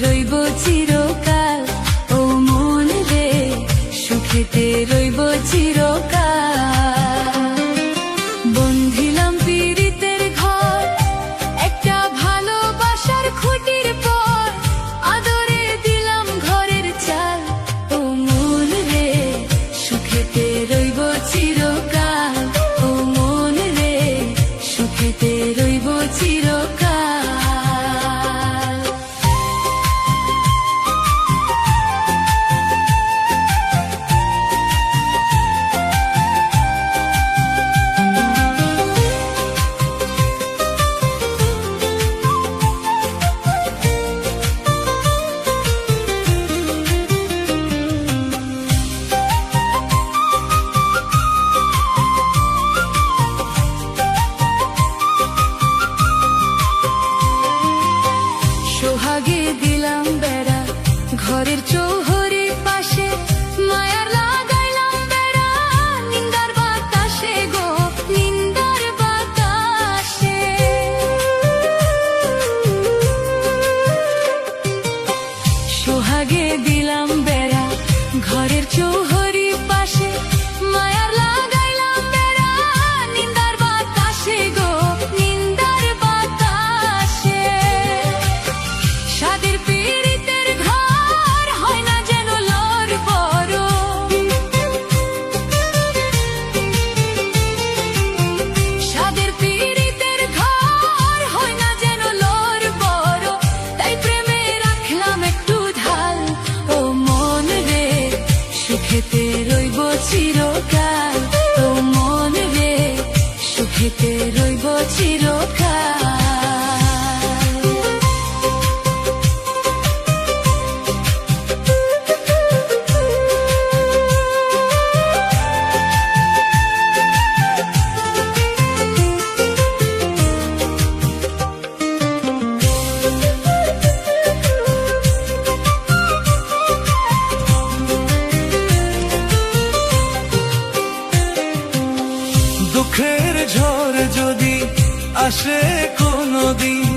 রইব চিরকাল, ও মন রে সুখেতে রইব চিরকাল। বন্ধিলাম পীড়িতের ঘর, একটা ভালোবাসার খুঁটির পর, আদরে দিলাম ঘরের চাল, ও মন রে সুখেতে রইব চিরকাল, ও মন রে সুখেতে রইব চিরকাল। সোহাগে দিলাম বেড়া ঘরের চৌহরি পাশে, মায়ার লাগাইলাম বেড়া নিন্দার বাতাসে গো, নিন্দার বাতাসে। সোহাগে দিলাম বেড়া ঘরের চৌহরি পাশে, মায়ার লাগাইলাম বেড়া নিন্দার বাতাসে গো, নিন্দার বাতাসে। সাদের পীড়িতের ঘর হয় না যেন লড় বড়, সাদের পীড়িতের ঘর হয় না যেন লড় বড়, তাই প্রেমে রাখলাম একটু ঢাল, ও মন রে সুখেতে রইব চিরকাল, ও মন রে সুখেতে রইব চিরকাল। দুঃখের ঝড় যদি আসে কোনদিন,